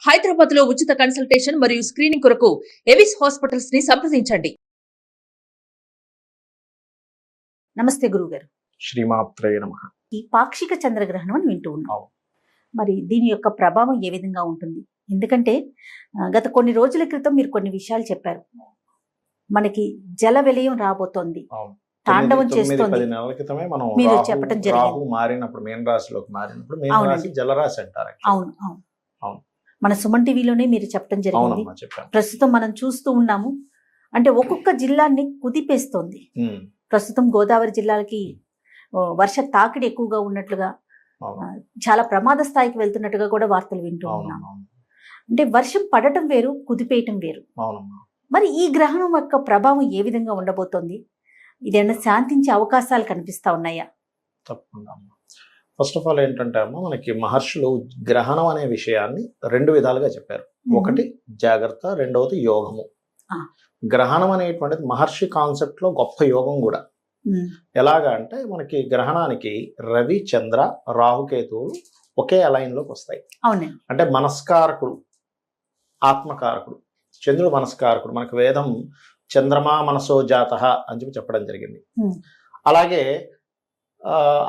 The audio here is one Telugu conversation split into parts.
హైదరాబాద్ లో ఉచిత కన్సల్టేషన్ మరియు స్క్రీనింగ్ కొరకు ఎవిస్ హాస్పిటల్స్ ని సంప్రదించండి. నమస్తే గురుగారు. శ్రీమాత్రే నమః. ఈ పాక్షిక చంద్రగ్రహణం అని వింటూ ఉన్నాం. మరి దీని యొక్క ప్రభావం ఏ విధంగా ఉంటుంది? ఎందుకంటే గత కొన్ని రోజుల క్రితం మీరు కొన్ని విషయాలు చెప్పారు. మనకి జల విలయం రాబోతోంది, తాండవం చేస్తోంది. 10 నెలల క్రితమే మనం మీరు చెప్పడం జరిగింది. రాహు మారినప్పుడు మీన రాశిలోకి మారినప్పుడు మీన రాశి జలరాశి అంటారు. అవును అవును అవును. మన సుమన్ టీవీలోనే మీరు చెప్పడం జరిగింది. ప్రస్తుతం మనం చూస్తూ ఉన్నాము. అంటే ఒక్కొక్క జిల్లాని కుదిపేస్తోంది. ప్రస్తుతం గోదావరి జిల్లాలకి వర్ష తాకిడి ఎక్కువగా ఉన్నట్లుగా, చాలా ప్రమాద స్థాయికి వెళ్తున్నట్టుగా కూడా వార్తలు వింటూ ఉన్నాము. అంటే వర్షం పడటం వేరు, కుదిపేయటం వేరు. మరి ఈ గ్రహణం యొక్క ప్రభావం ఏ విధంగా ఉండబోతోంది? ఇదేమన్నా శాంతించే అవకాశాలు కనిపిస్తా ఉన్నాయా? తప్పకుండా. ఫస్ట్ ఆఫ్ ఆల్ ఏంటంటే అమ్మ, మనకి మహర్షులు గ్రహణం అనే విషయాన్ని 2 విధాలుగా చెప్పారు. ఒకటి జాగ్రత్త, రెండవది యోగము. గ్రహణం అనేటువంటిది మహర్షి కాన్సెప్ట్ లో గొప్ప యోగం కూడా. ఎలాగా అంటే మనకి గ్రహణానికి రవి, చంద్ర, రాహుకేతువులు ఒకే అలైన్ లోకి వస్తాయి. అంటే మనస్కారకుడు, ఆత్మకారకుడు. చంద్రుడు మనస్కారకుడు. మనకు వేదం చంద్రమా మనసో జాతః అని చెప్పి చెప్పడం జరిగింది. అలాగే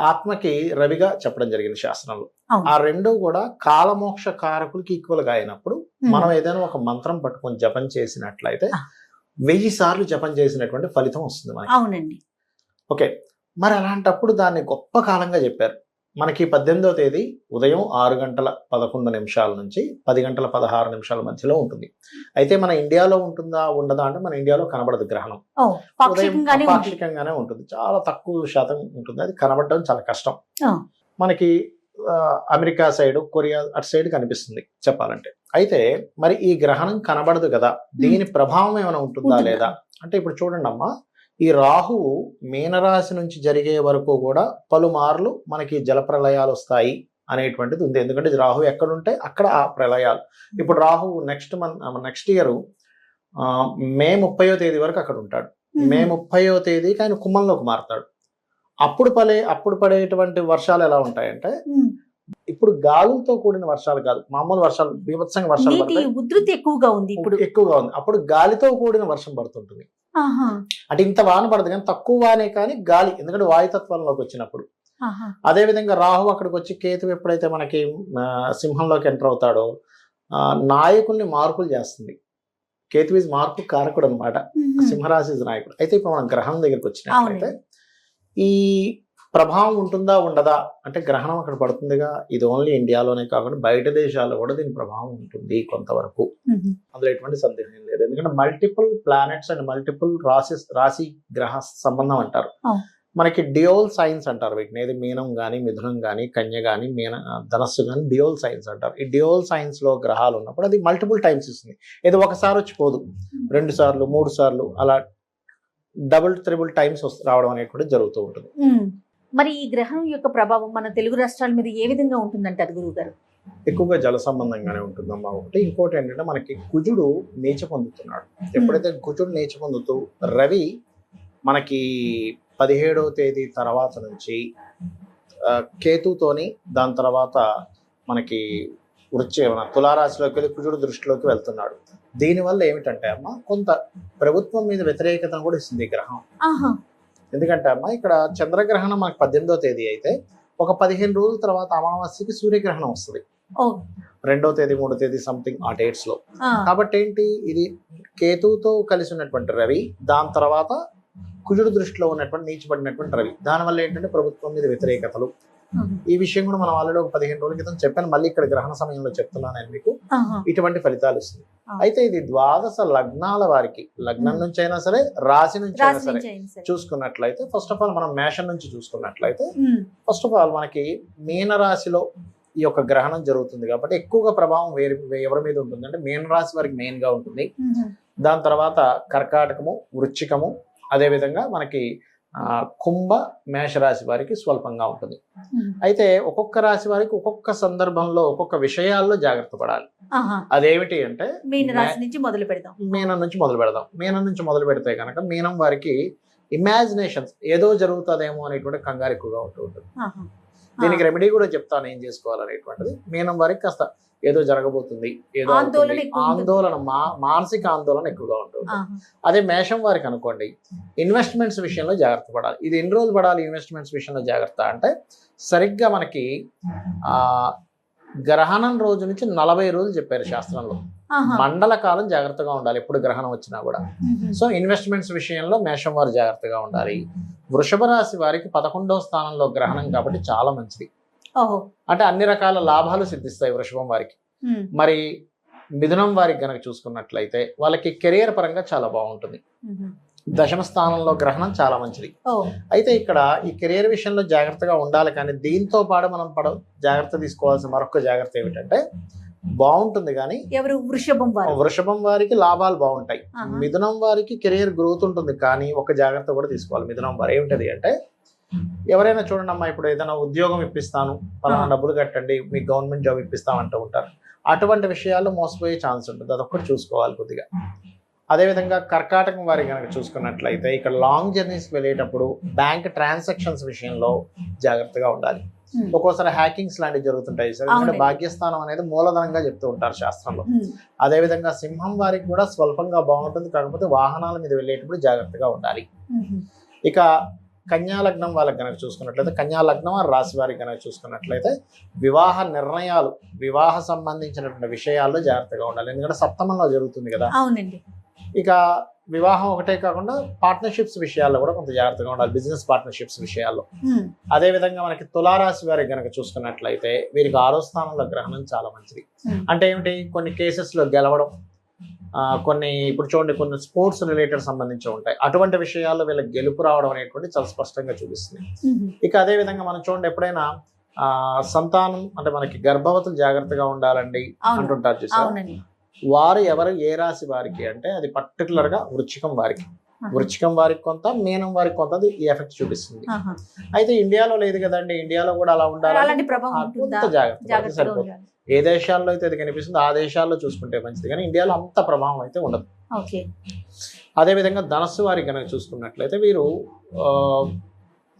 ఆత్మకి రవిగా చెప్పడం జరిగింది శాస్త్రంలో. ఆ రెండు కూడా కాలమోక్ష కారకులకి ఈక్వల్ గా అయినప్పుడు మనం ఏదైనా ఒక మంత్రం పట్టుకొని జపం చేసినట్లయితే 1000 సార్లు జపం చేసినటువంటి ఫలితం వస్తుంది మనకి. అవునండి. ఓకే, మరి అలాంటప్పుడు దాన్ని గొప్ప కాలంగా చెప్పారు. మనకి 18వ తేదీ ఉదయం 6:11 నుంచి 10:16 మధ్యలో ఉంటుంది. అయితే మన ఇండియాలో ఉంటుందా ఉండదా అంటే మన ఇండియాలో కనబడదు గ్రహణం. ఉదయం పాక్షికంగానే ఉంటుంది, చాలా తక్కువ శాతం ఉంటుంది. అది కనబడడం చాలా కష్టం. మనకి అమెరికా సైడ్, కొరియా అటు సైడ్ కనిపిస్తుంది చెప్పాలంటే. అయితే మరి ఈ గ్రహణం కనబడదు కదా, దీని ప్రభావం ఏమైనా ఉంటుందా లేదా అంటే, ఇప్పుడు చూడండి అమ్మా, ఈ రాహువు మీనరాశి నుంచి జరిగే వరకు కూడా పలుమార్లు మనకి జల ప్రళయాలు వస్తాయి అనేటువంటిది ఉంది. ఎందుకంటే రాహు ఎక్కడుంటే అక్కడ ఆ ప్రళయాలు. ఇప్పుడు రాహు నెక్స్ట్ ఇయర్ మే 30వ తేదీ వరకు అక్కడ ఉంటాడు. మే 30వ తేదీకి ఆయన కుంభంలోకి మారుతాడు. అప్పుడు పడేటువంటి వర్షాలు ఎలా ఉంటాయంటే, ఇప్పుడు గాలులతో కూడిన వర్షాలు కాదు, మామూలు వర్షాలు, బీభత్సంగా వర్షాలు పడతాయి. ఉధృతి ఎక్కువగా ఉంది. ఎక్కువగా ఉంది. అప్పుడు గాలితో కూడిన వర్షం పడుతుంటుంది. అంటే ఇంత వాన పడదు కానీ తక్కువ వానే కానీ గాలి, ఎందుకంటే వాయుతత్వంలోకి వచ్చినప్పుడు. అదే విధంగా రాహు అక్కడికి వచ్చి, కేతు ఎప్పుడైతే మనకి సింహంలోకి ఎంటర్ అవుతాడో నాయకుల్ని మార్పులు చేస్తుంది. కేతు ఈజ్ మార్పు కారకుడు అనమాట, సింహరాశి నాయకుడు. అయితే ఇప్పుడు మనం గ్రహణం దగ్గరికి వచ్చినట్లయితే ఈ ప్రభావం ఉంటుందా ఉండదా అంటే, గ్రహణం అక్కడ పడుతుందిగా, ఇది ఓన్లీ ఇండియాలోనే కాకుండా బయట దేశాల్లో కూడా దీని ప్రభావం ఉంటుంది కొంతవరకు. అందులో ఎటువంటి సందేహం లేదు. ఎందుకంటే మల్టిపుల్ ప్లానెట్స్ అండ్ మల్టిపుల్ రాశి గ్రహ సంబంధం అంటారు. మనకి డియోల్ సైన్స్ అంటారు వీటిని. ఏది మీనం కానీ, మిథునం కానీ, కన్య కానీ, ధనస్సు కానీ డియోల్ సైన్స్ అంటారు. ఈ డియోల్ సైన్స్ లో గ్రహాలు ఉన్నప్పుడు అది మల్టిపుల్ టైమ్స్ ఇస్తుంది. ఏదో ఒకసారి వచ్చి పోదు, 2 సార్లు 3 సార్లు అలా డబుల్ ట్రిబుల్ టైమ్స్ రావడం అనేటువంటి జరుగుతూ ఉంటుంది. మరి ఈ గ్రహం యొక్క ప్రభావం మన తెలుగు రాష్ట్రాల మీద ఏ విధంగా ఉంటుందంటారు గురువు గారు? ఎక్కువగా జల సంబంధంగానే ఉంటుందమ్మా ఒకటి. ఇంకోటి ఏంటంటే, మనకి కుజుడు నీచ పొందుతున్నాడు. ఎప్పుడైతే కుజుడు నీచ పొందుతూ రవి మనకి 17వ తేదీ తర్వాత నుంచి కేతుతోని, దాని తర్వాత మనకి తులారాశిలోకి వెళ్ళి కుజుడు దృష్టిలోకి వెళ్తున్నాడు. దీనివల్ల ఏమిటంటే అమ్మ, కొంత ప్రభుత్వం మీద వ్యతిరేకతను కూడా ఇస్తుంది ఈ గ్రహం. ఎందుకంటే అమ్మ, ఇక్కడ చంద్రగ్రహణం మనకి 18వ తేదీ అయితే ఒక 15 రోజుల తర్వాత అమావాస్యకి సూర్యగ్రహణం వస్తుంది. 2వ తేదీ 3వ తేదీ సంథింగ్ ఆ డేట్స్ లో. కాబట్టి ఏంటి, ఇది కేతువుతో కలిసి ఉన్నటువంటి రవి, దాని తర్వాత కుజుడు దృష్టిలో ఉన్నటువంటి నీచబడినటువంటి రవి, దానివల్ల ఏంటంటే ప్రభుత్వం మీద వ్యతిరేకతలు. ఈ విషయం కూడా మనం ఆల్రెడీ ఒక 15 రోజుల క్రితం చెప్పాను, మళ్ళీ ఇక్కడ గ్రహణ సమయంలో చెప్తున్నాను నేను మీకు. ఇటువంటి ఫలితాలు ఇస్తుంది. అయితే ఇది ద్వాదశ లగ్నాల వారికి, లగ్నం నుంచి అయినా సరే, రాశి నుంచి అయినా సరే చూసుకున్నట్లయితే, ఫస్ట్ ఆఫ్ ఆల్ మనం మేషం నుంచి చూసుకున్నట్లయితే, ఫస్ట్ ఆఫ్ ఆల్ మనకి మీనరాశిలో ఈ యొక్క గ్రహణం జరుగుతుంది కాబట్టి ఎక్కువగా ప్రభావం ఎవరి మీద ఉంటుంది అంటే మీనరాశి వారికి మెయిన్ గా ఉంటుంది. దాని తర్వాత కర్కాటకము, వృశ్చికము, అదే విధంగా మనకి కుంభ, మేషరాశి వారికి స్వల్పంగా ఉంటుంది. అయితే ఒక్కొక్క రాశి వారికి ఒక్కొక్క సందర్భంలో ఒక్కొక్క విషయాల్లో జాగ్రత్త పడాలి. అదేమిటి అంటే, మీనం నుంచి మొదలు పెడదాం. మీనం నుంచి మొదలు పెడితే కనుక మీనం వారికి ఇమాజినేషన్స్, ఏదో జరుగుతుందేమో అనేటువంటి కంగారు ఎక్కువగా ఉంటూ ఉంటుంది. దీనికి రెమెడీ కూడా చెప్తాను ఏం చేసుకోవాలనేటువంటిది. మీనం వారికి కాస్త ఏదో జరగబోతుంది, ఏదో ఆందోళన, మానసిక ఆందోళన ఎక్కువగా ఉంటుంది. అదే మేషం వారికి అనుకోండి, ఇన్వెస్ట్మెంట్స్ విషయంలో జాగ్రత్త పడాలి. ఇది ఎన్ని రోజులు పడాలి ఇన్వెస్ట్మెంట్స్ విషయంలో జాగ్రత్త అంటే, సరిగ్గా మనకి గ్రహణం రోజు నుంచి 40 రోజులు చెప్పారు శాస్త్రంలో. మండల కాలం జాగ్రత్తగా ఉండాలి ఎప్పుడు గ్రహణం వచ్చినా కూడా. సో ఇన్వెస్ట్మెంట్స్ విషయంలో మేషం వారు జాగ్రత్తగా ఉండాలి. వృషభ రాశి వారికి 11వ స్థానంలో గ్రహణం కాబట్టి చాలా మంచిది. అంటే అన్ని రకాల లాభాలు సిద్ధిస్తాయి వృషభం వారికి. మరి మిథునం వారికి గనక చూసుకున్నట్లయితే వాళ్ళకి కెరియర్ పరంగా చాలా బాగుంటుంది. దశమ స్థానంలో గ్రహణం చాలా మంచిది. అయితే ఇక్కడ ఈ కెరియర్ విషయంలో జాగ్రత్తగా ఉండాలి. కానీ దీంతో పాటు మనం జాగ్రత్త తీసుకోవాల్సిన మరొక జాగ్రత్త ఏమిటంటే, బాగుంటుంది కానీ వృషభం వారికి లాభాలు బాగుంటాయి, మిథునం వారికి కెరియర్ గ్రోత్ ఉంటుంది. కానీ ఒక జాగ్రత్త కూడా తీసుకోవాలి మిథునం వారు. ఏమిటది అంటే, ఎవరైనా చూడండి అమ్మా, ఇప్పుడు ఏదైనా ఉద్యోగం ఇప్పిస్తాను, పలానా డబ్బులు కట్టండి, మీకు గవర్నమెంట్ జాబ్ ఇప్పిస్తాం అంటూ ఉంటారు. అటువంటి విషయాల్లో మోసపోయే ఛాన్స్ ఉంటుంది, అదొక్కటి చూసుకోవాలి కొద్దిగా. అదేవిధంగా కర్కాటకం వారి కనుక చూసుకున్నట్లయితే, ఇక్కడ లాంగ్ జర్నీస్కి వెళ్ళేటప్పుడు బ్యాంక్ ట్రాన్సాక్షన్స్ విషయంలో జాగ్రత్తగా ఉండాలి. ఒక్కోసారి హ్యాకింగ్స్ లాంటివి జరుగుతుంటాయి సార్. ఎందుకంటే భాగ్యస్థానం అనేది మూలధనంగా చెప్తూ ఉంటారు శాస్త్రంలో. అదేవిధంగా సింహం వారికి కూడా స్వల్పంగా బాగుంటుంది, కాకపోతే వాహనాల మీద వెళ్ళేటప్పుడు జాగ్రత్తగా ఉండాలి. ఇక కన్యా లగ్నం వాళ్ళకి కనుక చూసుకున్నట్లయితే, కన్యా లగ్నం రాశి వారికి కనుక చూసుకున్నట్లయితే, వివాహ నిర్ణయాలు, వివాహ సంబంధించినటువంటి విషయాల్లో జాగ్రత్తగా ఉండాలి. ఎందుకంటే సప్తమంలో జరుగుతుంది కదా. ఇక వివాహం ఒకటే కాకుండా పార్ట్నర్షిప్స్ విషయాల్లో కూడా కొంత జాగ్రత్తగా ఉండాలి, బిజినెస్ పార్ట్నర్షిప్స్ విషయాల్లో. అదే విధంగా మనకి తులారాశి వారికి కనుక చూసుకున్నట్లయితే, వీరికి 6వ స్థానంలో గ్రహణం చాలా మంచిది. అంటే ఏమిటి, కొన్ని కేసెస్లో గెలవడం, కొన్ని ఇప్పుడు చూడండి కొన్ని స్పోర్ట్స్ రిలేటెడ్ సంబంధించి ఉంటాయి, అటువంటి విషయాల్లో వీళ్ళకి గెలుపు రావడం అనేటువంటి చాలా స్పష్టంగా చూపిస్తుంది. ఇక అదే విధంగా మనం చూడండి, ఎప్పుడైనా సంతానం అంటే మనకి గర్భవతులు జాగ్రత్తగా ఉండాలండి అంటుంటారు చూసారు. వారు ఎవరు ఏ రాశి వారికి అంటే, అది పర్టికులర్ గా వృశ్చికం వారికి. వృశ్చికం వారికి కొంత, మీనం వారికి కొంత ఈ ఎఫెక్ట్ చూపిస్తుంది. అయితే ఇండియాలో లేదు కదండి, ఇండియాలో కూడా అలా ఉండాలి, కొంత జాగ్రత్త సరిపోతుంది. ఏ దేశాల్లో అయితే అది కనిపిస్తుందో ఆ దేశాల్లో చూసుకుంటే మంచిది, కానీ ఇండియాలో అంత ప్రభావం అయితే ఉండదు. అదేవిధంగా ధనస్సు వారికి కనుక చూసుకున్నట్లయితే, వీరు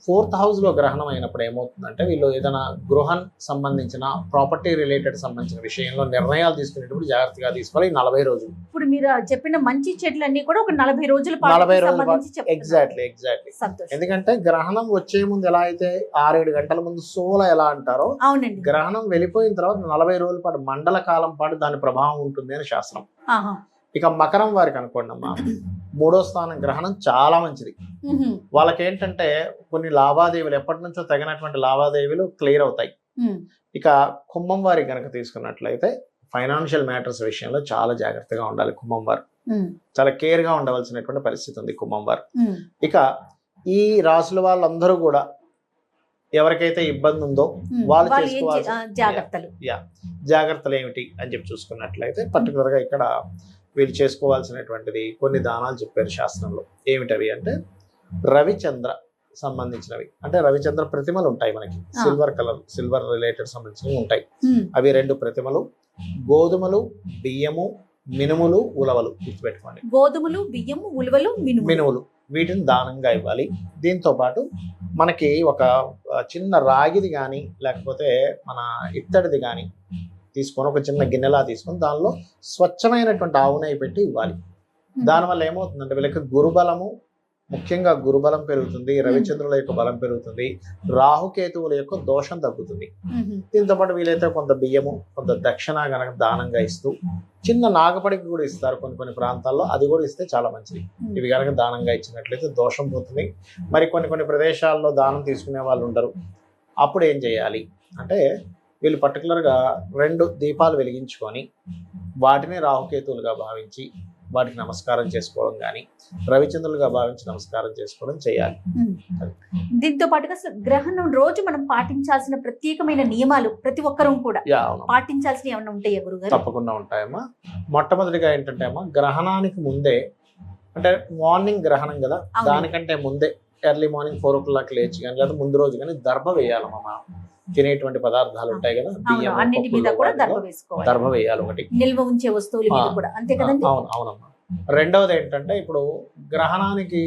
4th హౌస్లో గ్రహణం అయినప్పుడు ఏమవుతుందంటే, వీళ్ళు ఏదైనా గృహం సంబంధించిన ప్రాపర్టీ రిలేటెడ్ సంబంధించిన విషయంలో నిర్ణయాలు తీసుకునేటప్పుడు జాగ్రత్తగా తీసుకోవాలి. 40 రోజులు. ఇప్పుడు మీరు చెప్పిన మంచి చెట్లన్నీ కూడా ఒక 40 రోజులు ఎగ్జాక్ట్లీ. ఎందుకంటే గ్రహణం వచ్చే ముందు ఎలా అయితే 6-7 గంటల ముందు సోల ఎలా అంటారో, గ్రహణం వెళ్ళిపోయిన తర్వాత 40 రోజుల పాటు, మండల కాలం పాటు దాని ప్రభావం ఉంటుంది అని శాస్త్రం. ఇక మకరం వారికి అనుకోండి అమ్మా, 3వ స్థానం గ్రహణం చాలా మంచిది. వాళ్ళకి ఏంటంటే కొన్ని లావాదేవీలు, ఎప్పటి నుంచో తగినటువంటి లావాదేవీలు క్లియర్ అవుతాయి. ఇక కుంభం వారికి కనుక తీసుకున్నట్లయితే, ఫైనాన్షియల్ మ్యాటర్స్ విషయంలో చాలా జాగ్రత్తగా ఉండాలి కుంభం వారు. చాలా కేర్ గా ఉండవలసినటువంటి పరిస్థితి ఉంది కుంభం వారు. ఇక ఈ రాసుల వాళ్ళందరూ కూడా ఎవరికైతే ఇబ్బంది ఉందో వాళ్ళు చేసుకోవాల్సిన జాగ్రత్తలు ఏమిటి అని చెప్పి చూసుకున్నట్లయితే, పర్టికులర్ గా ఇక్కడ వీళ్ళు చేసుకోవాల్సినటువంటిది కొన్ని దానాలు చెప్పారు శాస్త్రంలో. ఏమిటవి అంటే, రవిచంద్ర సంబంధించినవి, అంటే రవిచంద్ర ప్రతిమలు ఉంటాయి మనకి, సిల్వర్ రిలేటెడ్ సంబంధించినవి ఉంటాయి. అవి 2 ప్రతిమలు, గోధుమలు, బియ్యము, మినుములు, ఉలవలు గుర్తుపెట్టుకోండి. గోధుమలు, బియ్యము, ఉలవలు, మినుములు, వీటిని దానంగా ఇవ్వాలి. దీంతో పాటు మనకి ఒక చిన్న రాగిది కానీ లేకపోతే మన ఇత్తడిది కానీ తీసుకొని, ఒక చిన్న గిన్నెలా తీసుకొని దానిలో స్వచ్ఛమైనటువంటి ఆవు నెయ్యి పెట్టి ఇవ్వాలి. దానివల్ల ఏమవుతుందంటే, వీళ్ళకి గురుబలము, ముఖ్యంగా గురుబలం పెరుగుతుంది, రవిచంద్రుల యొక్క బలం పెరుగుతుంది, రాహుకేతువుల యొక్క దోషం తగ్గుతుంది. దీంతో పాటు వీలైతే కొంత బియ్యము, కొంత దక్షిణ గనక దానంగా ఇస్తూ, చిన్న నాగపడికి కూడా ఇస్తారు కొన్ని ప్రాంతాల్లో, అది కూడా ఇస్తే చాలా మంచిది. ఇవి కనుక దానంగా ఇచ్చినట్లయితే దోషం పోతుంది. మరి కొన్ని ప్రదేశాల్లో దానం తీసుకునే వాళ్ళు ఉండరు. అప్పుడు ఏం చేయాలి అంటే, వీళ్ళు పర్టికులర్గా 2 దీపాలు వెలిగించుకొని వాటిని రాహుకేతువులుగా భావించి వాటికి నమస్కారం చేసుకోవడం కానీ, రవిచంద్రులుగా భావించి నమస్కారం చేసుకోవడం చేయాలి. దీంతో పాటుగా గ్రహణం రోజు మనం పాటించాల్సిన ప్రత్యేకమైన నియమాలు ప్రతి ఒక్కరూ కూడా పాటించాల్సిన ఏమైనా ఉంటాయా గురుగారు? తప్పకుండా ఉంటాయమ్మా. మొట్టమొదటిగా ఏంటంటే అమ్మా, గ్రహణానికి ముందే, అంటే మార్నింగ్ గ్రహణం కదా, దానికంటే ముందే ఎర్లీ మార్నింగ్ 4 o'clock లేచి కానీ లేదా ముందు రోజు కానీ దర్భ వేయాలమ్మా. తినేటువంటి పదార్థాలు ఉంటాయి కదా, అన్నిటి మీద కూడా దర్భ వేసుకోవాలి. దర్భ వేయాలి ఒకటి. నిల్వ ఉంచే వస్తువుల మీద కూడా అంతే కదండి. అవునమ్మా. రెండవది ఏంటంటే ఇప్పుడు గ్రహణానికి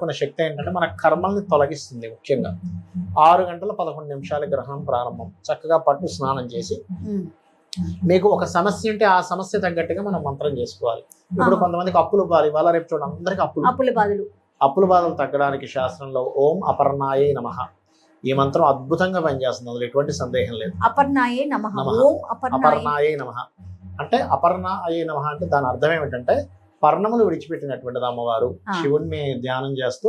ఉన్న శక్తి ఏంటంటే మన కర్మల్ని తొలగిస్తుంది. ముఖ్యంగా 6 గంటల 11 నిమిషాల గ్రహణం ప్రారంభం. చక్కగా పట్టు స్నానం చేసి మీకు ఒక సమస్య ఉంటే ఆ సమస్య తగ్గట్టుగా మనం మంత్రం చేసుకోవాలి. ఇప్పుడు కొంతమందికి అప్పులు బాధ, ఇవాళ రేపు చూడండి అందరికి అప్పుల బాధలు తగ్గడానికి శాస్త్రంలో ఓం అపర్ణాయే నమః ఈ మంత్రం అద్భుతంగా పనిచేస్తుంది. అందులో ఎటువంటి సందేహం లేదు. అపర్ణాయే నమః, ఓం అపర్ణాయే నమః అంటే అపర్ణాయే నమః అంటే దాని అర్థం ఏమిటంటే పర్ణములు విడిచిపెట్టినటువంటిది అమ్మవారు. శివుడిని ధ్యానం చేస్తూ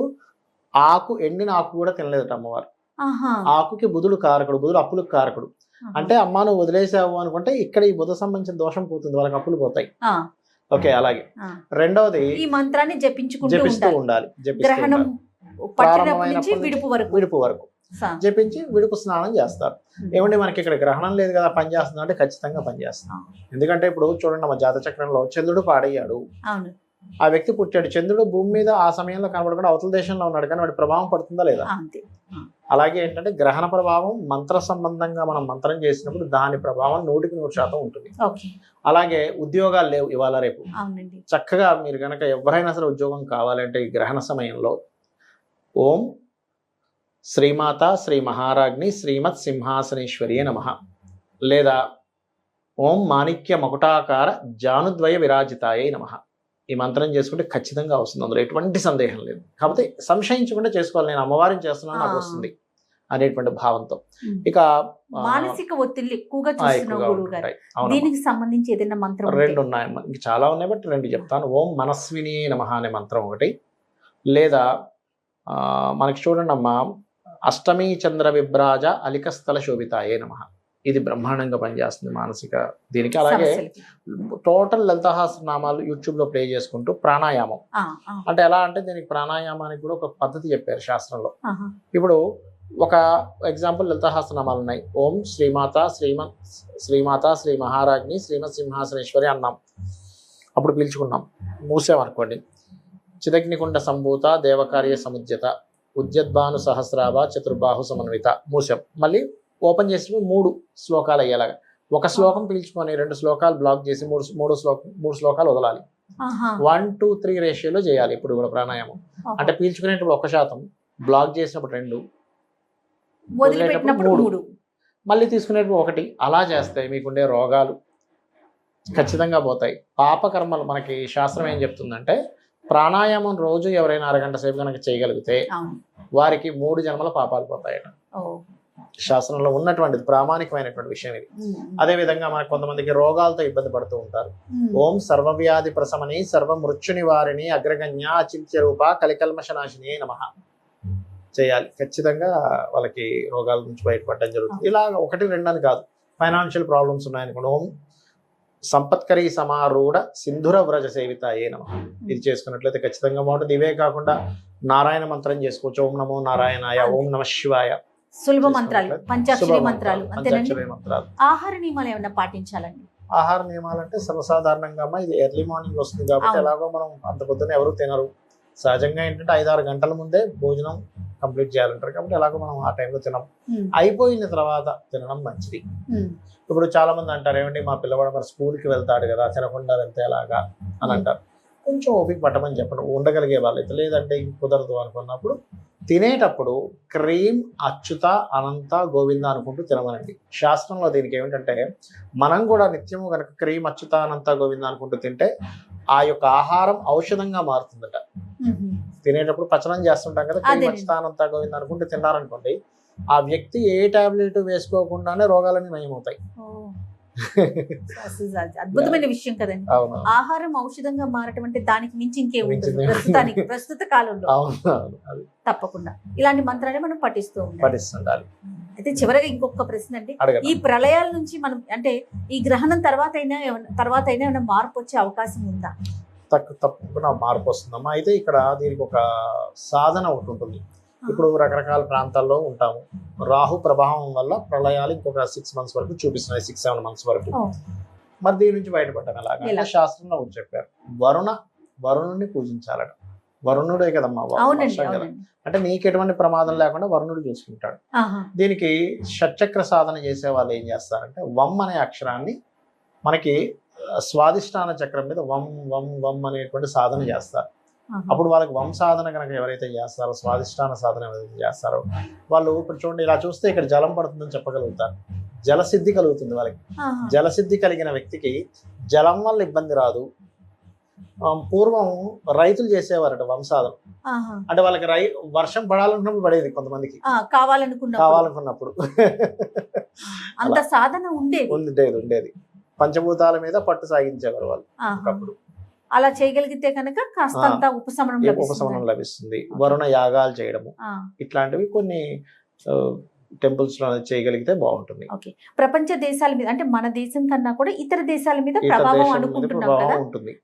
ఎండిన ఆకు కూడా తినలేదట అమ్మవారు. ఆకుకి బుధుడు కారకుడు, బుధుడు అప్పులకు కారకుడు. అంటే అమ్మా నువ్వు వదిలేసావు అనుకుంటే ఇక్కడ ఈ బుధ సంబంధించిన దోషం పోతుంది, వాళ్ళకి అప్పులు పోతాయి. ఓకే, అలాగే రెండవది ఈ మంత్రాన్ని జపిస్తూ ఉండాలి. విడుపు వరకు జపించి విడుపు స్నానం చేస్తారు. ఏమంటే మనకి ఇక్కడ గ్రహణం లేదు కదా పని చేస్తుంది అంటే ఖచ్చితంగా పనిచేస్తాం. ఎందుకంటే ఇప్పుడు చూడండి మా జాతక చక్రంలో చంద్రుడు పాడయ్యాడు, ఆ వ్యక్తి పుట్టాడు. చంద్రుడు భూమి మీద ఆ సమయంలో కనబడకుండా అవతల దేశంలో ఉన్నాడు, కానీ వాడి ప్రభావం పడుతుందా లేదా? అలాగే ఏంటంటే గ్రహణ ప్రభావం మంత్ర సంబంధంగా మనం మంత్రం చేసినప్పుడు దాని ప్రభావం 100% ఉంటుంది. అలాగే ఉద్యోగాలు లేవు ఇవాళ రేపు, చక్కగా మీరు కనుక ఎవరైనా సరే ఉద్యోగం కావాలంటే ఈ గ్రహణ సమయంలో ఓం శ్రీమాత శ్రీ మహారాజ్ని శ్రీమత్ సింహాసనేశ్వరియే నమః లేదా ఓం మాణిక్య మకుటాకార జానుద్వయ విరాజితాయే నమః ఈ మంత్రం చేసుకుంటే ఖచ్చితంగా వస్తుంది. అందులో ఎటువంటి సందేహం లేదు. కాకపోతే సంశయించకుండా చేసుకోవాలి, నేను అమ్మవారిని చేస్తున్నాను నాకు వస్తుంది అనేటువంటి భావంతో. ఇక మానసిక ఒత్తిళ్ళు ఎక్కువగా దీనికి సంబంధించి ఏదైనా మంత్రం? 2 ఉన్నాయి, ఇంక చాలా ఉన్నాయి బట్ 2 చెప్తాను. ఓం మనస్విని నమః అనే మంత్రం ఒకటి, లేదా మనకి చూడండి అమ్మా అష్టమి చంద్ర విభ్రాజ అలికస్థల శోభితాయే నమః ఇది బ్రహ్మాండంగా పనిచేస్తుంది మానసిక దీనికి. అలాగే టోటల్ లలితాసహస్రనామాలు యూట్యూబ్ లో ప్లే చేసుకుంటూ ప్రాణాయామం అంటే ఎలా అంటే దీనికి ప్రాణాయామానికి కూడా ఒక పద్ధతి చెప్పారు శాస్త్రంలో. ఇప్పుడు ఒక ఎగ్జాంపుల్ లలితాసహస్రనామాలు ఉన్నాయి. ఓం శ్రీమాత శ్రీ మహారాజ్ని శ్రీమత్ సింహాసనేశ్వరి అన్నాం, అప్పుడు పీల్చుకున్నాం, మూసామనుకోండి. చిదగ్నికుండ సంభూత దేవకార్య సముద్యత ఉద్యద్భాను సహస్రాభ చతుర్బాహు సమన్విత మూసాం. మళ్ళీ ఓపెన్ చేసి 3 శ్లోకాలు అయ్యేలాగా ఒక శ్లోకం పీల్చుకొని 2 శ్లోకాలు బ్లాక్ చేసి 3 శ్లోకాలు వదలాలి. 1-2-3 రేషియోలో చేయాలి. ఇప్పుడు కూడా ప్రాణాయామం అంటే పీల్చుకునేటప్పుడు 1%, బ్లాక్ చేసినప్పుడు 2, వదిలేటప్పుడు 3, మళ్ళీ తీసుకునేటప్పుడు 1. అలా చేస్తే మీకుండే రోగాలు ఖచ్చితంగా పోతాయి. పాపకర్మలు మనకి శాస్త్రం ఏం చెప్తుందంటే ప్రాణాయామం రోజు ఎవరైనా 1 గంట సేపు కనుక చేయగలిగితే వారికి 3 జన్మల పాపాలు పోతాయట. శాస్త్రంలో ఉన్నటువంటిది ప్రామాణికమైనటువంటి విషయం ఇది. అదే విధంగా మనకు కొంతమందికి రోగాలతో ఇబ్బంది పడుతూ ఉంటారు. ఓం సర్వవ్యాధి ప్రశమని సర్వ మృత్యు నివారిణి అగ్రగణ్య అచింత్య రూప కలికల్మషనాశిని నమః చేయాలి. ఖచ్చితంగా వాళ్ళకి రోగాల నుంచి బయటపడడం జరుగుతుంది. ఇలా 1-2 అని కాదు. ఫైనాన్షియల్ ప్రాబ్లమ్స్ ఉన్నాయనుకోండి, ఓం సంపత్కరీ సమారూఢ సింధుర వ్రజ సేవితాయే నమః ఇది చేసుకున్నట్లయితే ఖచ్చితంగా బాగుంటుంది. ఇవే కాకుండా నారాయణ మంత్రం చేసుకోవచ్చు. ఓం నమో నారాయణాయ, ఓం నమః శివాయ, సులభ మంత్రాలు, పంచాక్షరి మంత్రాలు. ఆహార నియమాలు ఏమైనా పాటించాలండి? ఆహార నియమాలు అంటే సర్వసాధారణంగా ఇది ఎర్లీ మార్నింగ్ వస్తుంది కాబట్టి ఎలాగో మనం అంత పొద్దున ఎవరు తినరు. సహజంగా ఏంటంటే 5-6 గంటల ముందే భోజనం కంప్లీట్ చేయాలంటారు కాబట్టి ఎలాగో మనం ఆ టైంలో తినం. అయిపోయిన తర్వాత తినడం మంచిది. ఇప్పుడు చాలా మంది అంటారు ఏమంటే మా పిల్లవాడు మరి స్కూల్కి వెళ్తాడు కదా తినకుండా వెళ్తే ఎలాగా అని అంటారు. కొంచెం ఓపిక పట్టమని చెప్పండి ఉండగలిగే వాళ్ళైతే. లేదంటే కుదరదు అనుకున్నప్పుడు తినేటప్పుడు క్రీమ్ అచ్యుత అనంత గోవింద అనుకుంటూ తినమనండి. శాస్త్రంలో దీనికి ఏమిటంటే మనం కూడా నిత్యము కనుక క్రీమ్ అచ్యుత అనంత గోవింద అనుకుంటూ తింటే ఆ యొక్క ఆహారం ఔషధంగా మారుతుందట. తినేటప్పుడు పచనం చేస్తుంటాం కదా, క్రీమ్ అచ్యుత అనంత గోవింద అనుకుంటూ తిన్నారనుకోండి, ఆ వ్యక్తి ఏ టాబ్లెట్ వేసుకోకుండానే రోగాలన్నీ నయమవుతాయి. అద్భుతమైన విషయం కదండి. ఆహారం ఔషధంగా మారటం అంటే దానికి మించి ఇంకేముంటుంది ప్రస్తుత కాలంలో. తప్పకుండా ఇలాంటి మంత్రాన్ని మనం పఠిస్తుండాలి. అయితే చివరిగా ఇంకొక ప్రశ్న అండి, ఈ ప్రళయాల నుంచి మనం అంటే ఈ గ్రహణం తర్వాత అయినా ఏమైనా మార్పు వచ్చే అవకాశం ఉందా? తప్పకుండా మార్పు వస్తుందమ్మా. అయితే ఇక్కడ దీనికి ఒక సాధన ఒకటి ఉంటుంది. ఇప్పుడు రకరకాల ప్రాంతాల్లో ఉంటాము. రాహు ప్రభావం వల్ల ప్రళయాలు ఇంకొక 6 months వరకు చూపిస్తున్నాయి, 6-7 months వరకు. మరి దీని నుంచి బయటపడ్డాం ఎలాగా? శాస్త్రంలో ఒకటి చెప్పారు, వరుణుడిని పూజించాలట. వరుణుడే కదమ్మా వర్షం కదా, అంటే నీకు ఎటువంటి ప్రమాదం లేకుండా వరుణుడు చూసుకుంటాడు. దీనికి షట్చక్ర సాధన చేసే వాళ్ళు ఏం చేస్తారంటే వం అనే అక్షరాన్ని మనకి స్వాదిష్టాన చక్రం మీద వం వం వం అనేటువంటి సాధన చేస్తారు. అప్పుడు వాళ్ళకి వం సాధన కనుక ఎవరైతే చేస్తారో, స్వాదిష్టాన సాధన ఎవరైతే చేస్తారో వాళ్ళు ఇప్పుడు చూడండి, ఇలా చూస్తే ఇక్కడ జలం పడుతుందని చెప్పగలుగుతారు. జలసిద్ధి కలుగుతుంది వాళ్ళకి. జలసిద్ధి కలిగిన వ్యక్తికి జలం వల్ల ఇబ్బంది రాదు. పూర్వం రైతులు చేసేవారట వంశాదం. అంటే వాళ్ళకి వర్షం పడాలనుకున్నప్పుడు పడేది, కొంతమందికి కావాలనుకున్నప్పుడు. అంత సాధన ఉండేది. పంచభూతాల మీద పట్టు సాగించేవారు వాళ్ళు ఒకప్పుడు. అలా చేయగలిగితే కనుక కాస్తంత ఉపశమనం లభిస్తుంది. వరుణ యాగాలు చేయడము ఇట్లాంటివి కొన్ని టెంపుల్స్ లో చేయగలిగితే బాగుంటుంది. ప్రపంచ దేశాల మీద, అంటే మన దేశం కన్నా కూడా ఇతర దేశాల మీద ప్రభావం అనుకుంటున్నాం కదా,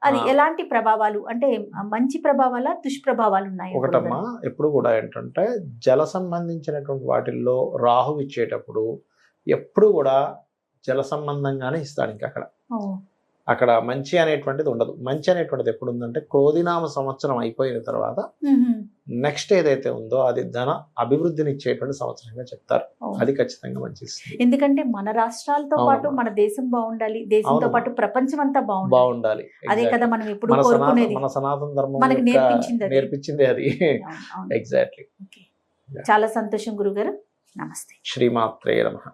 అది ఎలాంటి ప్రభావాలు, అంటే మంచి ప్రభావాలా దుష్ప్రభావాలు ఉన్నాయి? ఒకటమ్మా, ఎప్పుడు కూడా ఏంటంటే జల సంబంధించినటువంటి వాటిల్లో రాహు ఇచ్చేటప్పుడు ఎప్పుడు కూడా జల సంబంధంగానే ఇస్తాడు. ఇంకా అక్కడ మంచి అనేటువంటిది ఉండదు. మంచి అనేటువంటిది ఎప్పుడు ఉందంటే క్రోధినామ సంవత్సరం అయిపోయిన తర్వాత నెక్స్ట్ ఏదైతే ఉందో అది ధన అభివృద్ధిని ఇచ్చేటువంటి సంవత్సరంగా చెప్తారు. అది ఖచ్చితంగా మంచి. ఎందుకంటే మన రాష్ట్రాలతో పాటు మన దేశం బాగుండాలి, దేశంతో పాటు ప్రపంచం అంతా బాగుండాలి. అదే కదా మనం ఎప్పుడు కోరుకునేది. మన సనాతన ధర్మం మనకి నేర్పించింది అది. ఎగ్జాక్ట్లీ. చాలా సంతోషం గురుగారు. నమస్తే. శ్రీమాత్రే నమః.